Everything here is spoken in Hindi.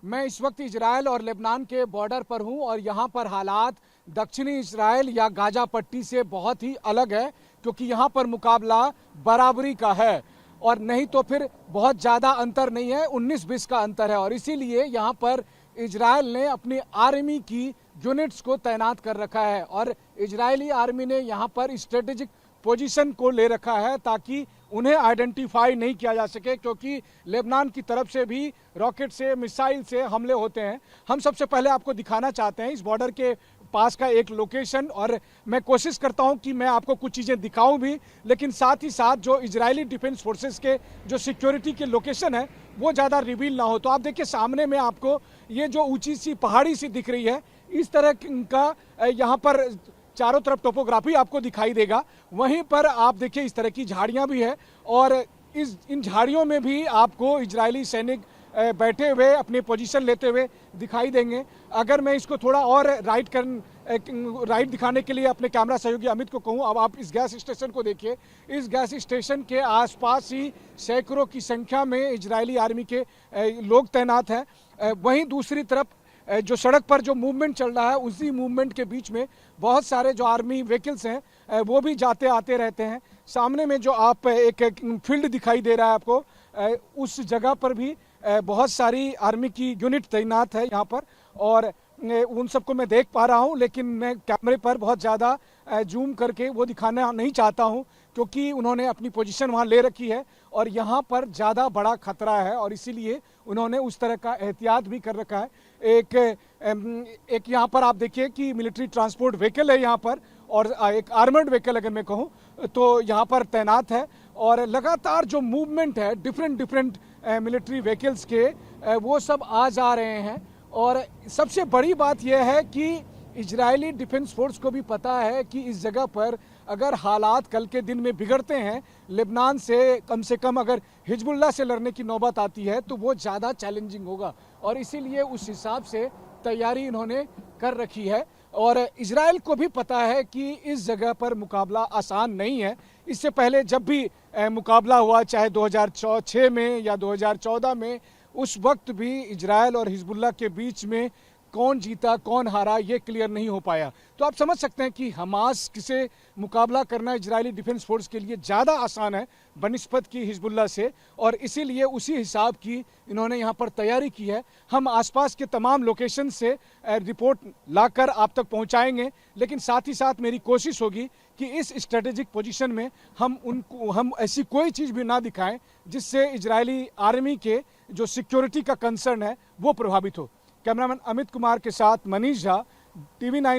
मैं इस वक्त इजराइल और लेबनान के बॉर्डर पर हूं और यहां पर हालात दक्षिणी इजराइल या गाजा पट्टी से बहुत ही अलग है, क्योंकि यहां पर मुकाबला बराबरी का है और नहीं तो फिर बहुत ज़्यादा अंतर नहीं है, 19-20 का अंतर है। और इसीलिए यहां पर इजराइल ने अपनी आर्मी की यूनिट्स को तैनात कर रखा है और इजरायली आर्मी ने यहां पर स्ट्रेटेजिक पोजीशन को ले रखा है ताकि उन्हें आइडेंटिफाई नहीं किया जा सके, क्योंकि लेबनान की तरफ से भी रॉकेट से, मिसाइल से हमले होते हैं। हम सबसे पहले आपको दिखाना चाहते हैं इस बॉर्डर के पास का एक लोकेशन, और मैं कोशिश करता हूं कि मैं आपको कुछ चीज़ें दिखाऊं भी, लेकिन साथ ही साथ जो इजरायली डिफेंस फोर्सेस के जो सिक्योरिटी के लोकेशन है वो ज़्यादा रिवील ना हो। तो आप देखिए सामने में आपको ये जो ऊंची सी पहाड़ी सी दिख रही है, इस तरह का यहाँ पर चारों तरफ टोपोग्राफी आपको दिखाई देगा। वहीं पर आप देखिए इस तरह की झाड़ियां भी है और इन झाड़ियों में भी आपको इजरायली सैनिक बैठे हुए अपनी पोजीशन लेते हुए दिखाई देंगे। अगर मैं इसको थोड़ा और राइट दिखाने के लिए अपने कैमरा सहयोगी अमित को कहूं, अब आप इस गैस स्टेशन को देखिए। इस गैस स्टेशन के आसपास ही सैकड़ों की संख्या में इजरायली आर्मी के लोग तैनात हैं। वहीं दूसरी तरफ जो सड़क पर जो मूवमेंट चल रहा है, उसी मूवमेंट के बीच में बहुत सारे जो आर्मी व्हीकल्स हैं वो भी जाते आते रहते हैं। सामने में जो आप एक फील्ड दिखाई दे रहा है आपको, उस जगह पर भी बहुत सारी आर्मी की यूनिट तैनात है यहाँ पर, और उन सबको मैं देख पा रहा हूँ, लेकिन मैं कैमरे पर बहुत ज़्यादा जूम करके वो दिखाना नहीं चाहता हूँ, क्योंकि उन्होंने अपनी पोजीशन वहाँ ले रखी है और यहाँ पर ज़्यादा बड़ा खतरा है और इसीलिए उन्होंने उस तरह का एहतियात भी कर रखा है। एक यहाँ पर आप देखिए कि मिलिट्री ट्रांसपोर्ट व्हीकल है यहाँ पर, और एक आर्मर्ड व्हीकल अगर मैं कहूँ तो यहाँ पर तैनात है, और लगातार जो मूवमेंट है डिफरेंट मिलिट्री व्हीकल्स के, वो सब आ जा रहे हैं। और सबसे बड़ी बात यह है कि इजरायली डिफेंस फोर्स को भी पता है कि इस जगह पर अगर हालात कल के दिन में बिगड़ते हैं, लेबनान से कम अगर हिजबुल्लाह से लड़ने की नौबत आती है तो वो ज़्यादा चैलेंजिंग होगा, और इसीलिए उस हिसाब से तैयारी इन्होंने कर रखी है। और इजराइल को भी पता है कि इस जगह पर मुकाबला आसान नहीं है। इससे पहले जब भी मुकाबला हुआ, चाहे 2006 में या 2014 में, उस वक्त भी इजराइल और हिजबुल्लाह के बीच में कौन जीता कौन हारा ये क्लियर नहीं हो पाया। तो आप समझ सकते हैं कि हमास से मुकाबला करना इजरायली डिफेंस फोर्स के लिए ज़्यादा आसान है बनिस्बत की हिजबुल्लाह से, और इसीलिए उसी हिसाब की इन्होंने यहाँ पर तैयारी की है। हम आसपास के तमाम लोकेशन से रिपोर्ट लाकर आप तक पहुँचाएंगे, लेकिन साथ ही साथ मेरी कोशिश होगी कि इस स्ट्रेटेजिक पोजीशन में हम ऐसी कोई चीज़ भी ना दिखाएं जिससे इजरायली आर्मी के जो सिक्योरिटी का कंसर्न है वो प्रभावित हो। कैमरामैन अमित कुमार के साथ मनीष झा, TV9।